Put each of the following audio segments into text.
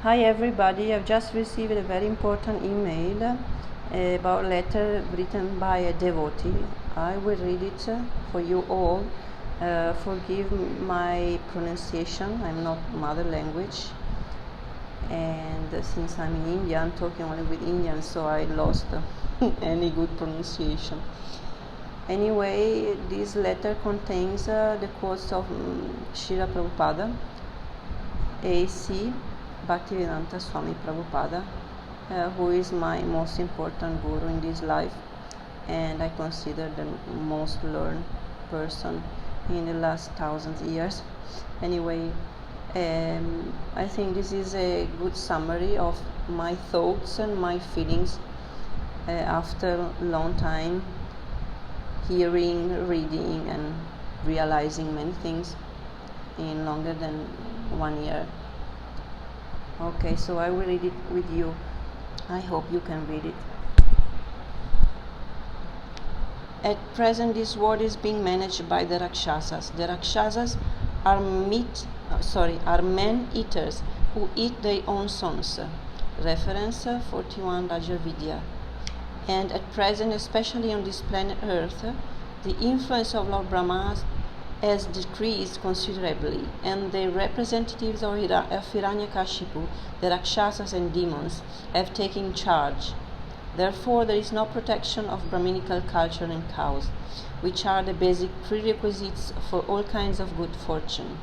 Hi everybody, I've just received a very important email about a letter written by a devotee. I will read it for you all. Forgive my pronunciation, I'm not mother language. And since I'm in India, I'm talking only with Indians, so I lost any good pronunciation. Anyway, this letter contains the quotes of Srila Prabhupada, A.C. Bhaktivedanta Swami Prabhupada, who is my most important guru in this life, and I consider the most learned person in the last 1,000 years. Anyway, I think this is a good summary of my thoughts and my feelings after a long time hearing, reading, and realizing many things in longer than 1 year. Okay, so I will read it with you. I hope you can read it. At present, this world is being managed by the Rakshasas. The Rakshasas are man-eaters who eat their own sons. Reference 41 Raja Vidya. And at present, especially on this planet Earth, the influence of Lord Brahma has decreased considerably, and the representatives of Hiranyakashipu, the Rakshasas and demons, have taken charge. Therefore, there is no protection of Brahminical culture and cows, which are the basic prerequisites for all kinds of good fortune.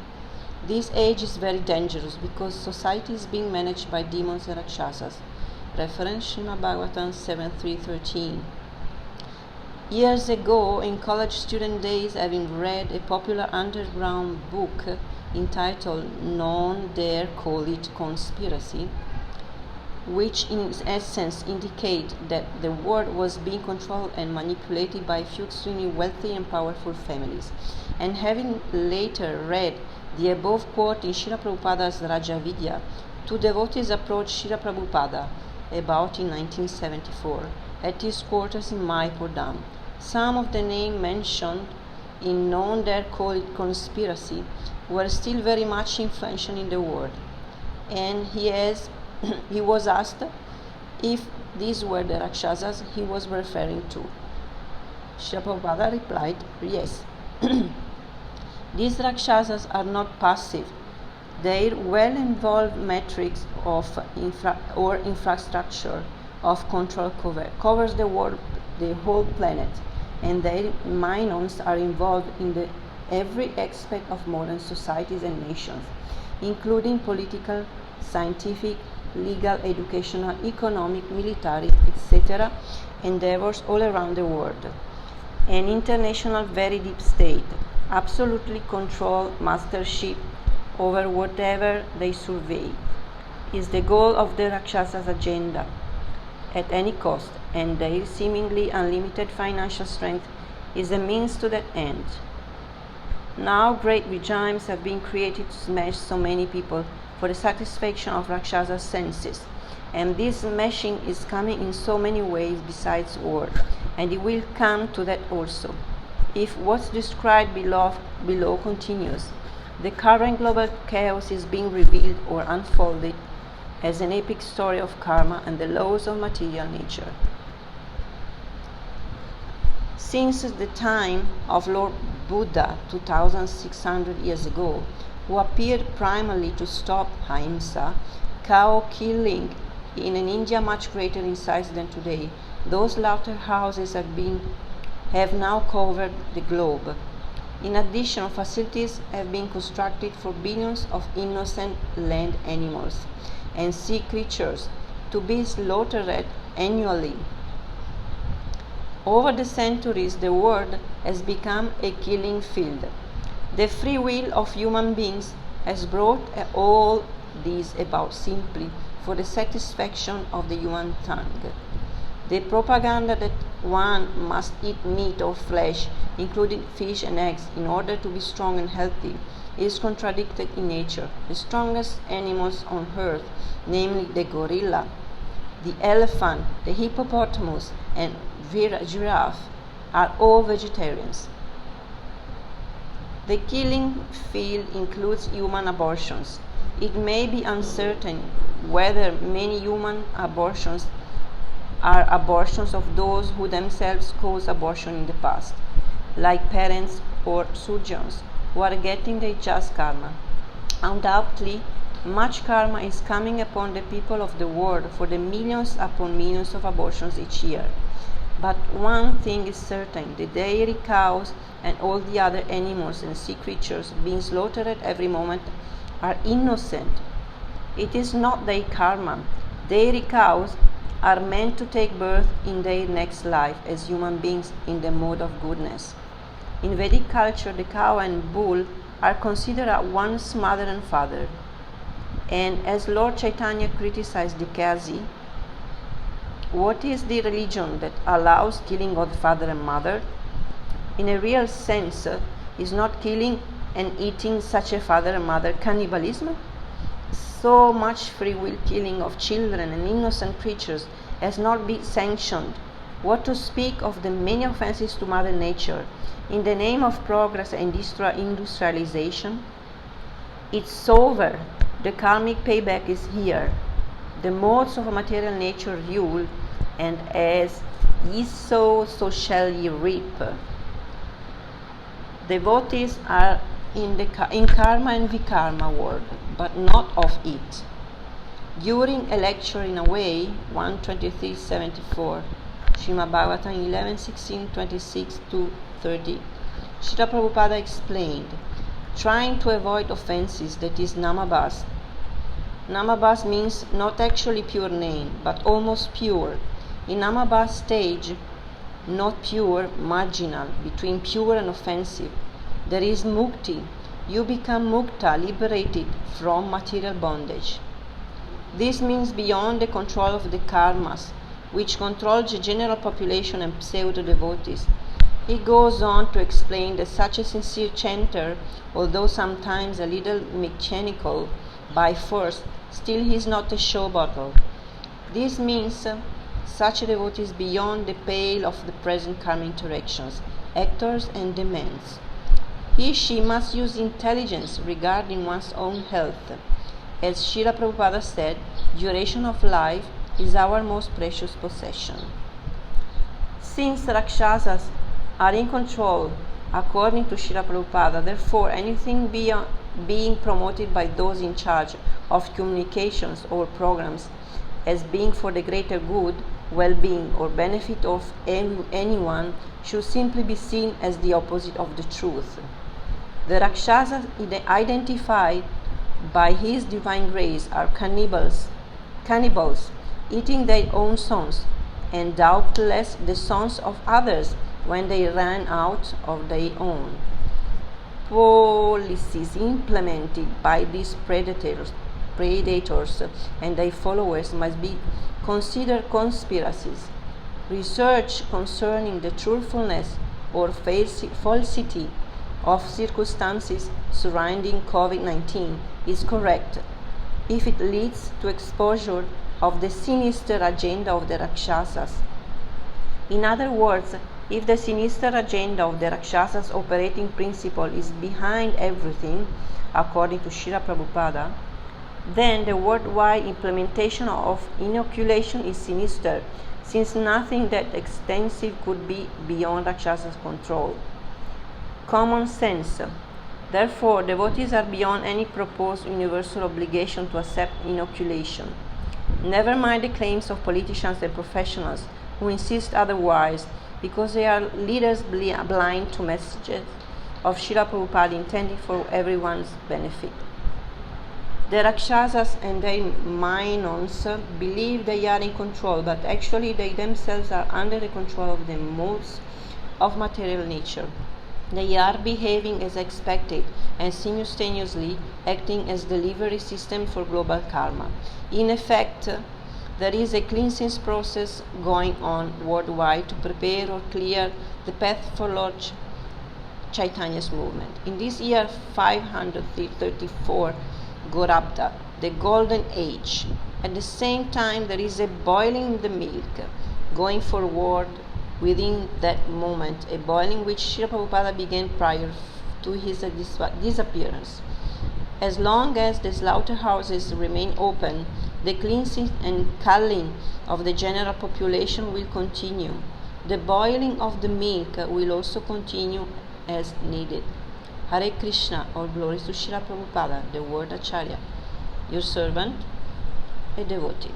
This age is very dangerous because society is being managed by demons and Rakshasas. Reference Srimad Bhagavatam 7.3.13. Years ago, in college student days, having read a popular underground book entitled None Dare Call It Conspiracy, which in essence indicate that the world was being controlled and manipulated by a few extremely wealthy and powerful families, and having later read the above quote in Srila Prabhupada's Raja Vidya, two devotees approached Srila Prabhupada about in 1974 at his quarters in Mayapur Dham. Some of the names mentioned in None Dare Call It Conspiracy were still very much influential in the world, and he was asked if these were the Rakshasas he was referring to. Srila Prabhupada replied, yes. These Rakshasas are not passive. Their well-involved matrix of infrastructure of control covers the world, the whole planet, and their minions are involved in every aspect of modern societies and nations, including political, scientific, legal, educational, economic, military, etc. endeavors all around the world. An international very deep state absolutely control mastership over whatever they survey is the goal of the Rakshasas' agenda at any cost, and their seemingly unlimited financial strength is a means to that end. Now great regimes have been created to smash so many people for the satisfaction of Rakshasas' senses, and this smashing is coming in so many ways besides war, and it will come to that also. If what's described below continues, the current global chaos is being revealed or unfolded as an epic story of karma and the laws of material nature. Since the time of Lord Buddha 2,600 years ago, who appeared primarily to stop ahimsa, cow killing in an India much greater in size than today, those slaughterhouses have now covered the globe. In addition, facilities have been constructed for billions of innocent land animals and sea creatures to be slaughtered annually. Over the centuries, the world has become a killing field. The free will of human beings has brought all this about simply for the satisfaction of the human tongue. The propaganda that one must eat meat or flesh, including fish and eggs, in order to be strong and healthy, is contradicted in nature. The strongest animals on earth, namely the gorilla, the elephant, the hippopotamus, and giraffe, are all vegetarians. The killing field includes human abortions. It may be uncertain whether many human abortions are abortions of those who themselves caused abortion in the past, like parents or surgeons who are getting their just karma. Undoubtedly, much karma is coming upon the people of the world for the millions upon millions of abortions each year. But one thing is certain, the dairy cows and all the other animals and sea creatures being slaughtered at every moment are innocent. It is not their karma. Dairy cows are meant to take birth in their next life as human beings in the mode of goodness. In Vedic culture, the cow and bull are considered one's mother and father. And as Lord Chaitanya criticized the Kazi, what is the religion that allows killing of father and mother? In a real sense, is not killing and eating such a father and mother cannibalism? So much free will killing of children and innocent creatures has not been sanctioned. What to speak of the many offenses to Mother Nature in the name of progress and industrialization? It's over. The karmic payback is here. The modes of material nature rule, and as ye sow, so shall ye reap. Devotees are in karma and vikarma world, but not of it. During a lecture in a way, 123.74, Srimad Bhagavatam 11.16.26-30, Srila Prabhupada explained, trying to avoid offenses, that is namabhas. Namabhas means not actually pure name, but almost pure. In namabhas stage, not pure, marginal, between pure and offensive, there is mukti. You become mukta, liberated from material bondage. This means beyond the control of the karmas, which controls the general population and pseudo-devotees. He goes on to explain that such a sincere chanter, although sometimes a little mechanical by force, still he is not a show bottle. This means such a devotee is beyond the pale of the present karma interactions, actors and demands. She must use intelligence regarding one's own health. As Srila Prabhupada said, duration of life is our most precious possession. Since Rakshasas are in control, according to Srila Prabhupada, therefore anything being promoted by those in charge of communications or programs as being for the greater good, well-being or benefit of anyone should simply be seen as the opposite of the truth. The Rakshasas identified by his divine grace are cannibals, eating their own sons, and doubtless the sons of others when they ran out of their own. Policies implemented by these predators and their followers must be considered conspiracies. Research concerning the truthfulness or falsity of circumstances surrounding COVID-19 is correct if it leads to exposure of the sinister agenda of the Rakshasas. In other words, if the sinister agenda of the Rakshasas' operating principle is behind everything, according to Srila Prabhupada, then the worldwide implementation of inoculation is sinister, since nothing that extensive could be beyond Rakshasas' control. Common sense. Therefore, devotees are beyond any proposed universal obligation to accept inoculation. Never mind the claims of politicians and professionals who insist otherwise, because they are leaders blind to messages of Srila Prabhupada intended for everyone's benefit. The Rakshasas and their minions believe they are in control, but actually they themselves are under the control of the modes of material nature. They are behaving as expected and simultaneously acting as delivery system for global karma. In effect, there is a cleansing process going on worldwide to prepare or clear the path for Lord Chaitanya's movement. In this year 534 Gorabda, the golden age, at the same time there is a boiling in the milk going forward within that moment, a boiling which Srila Prabhupada began prior to his disappearance. As long as the slaughterhouses remain open, The cleansing and culling of the general population will continue. The boiling of the milk will also continue as needed. Hare Krishna, all glories to Srila Prabhupada, the word Acharya, your servant, a devotee.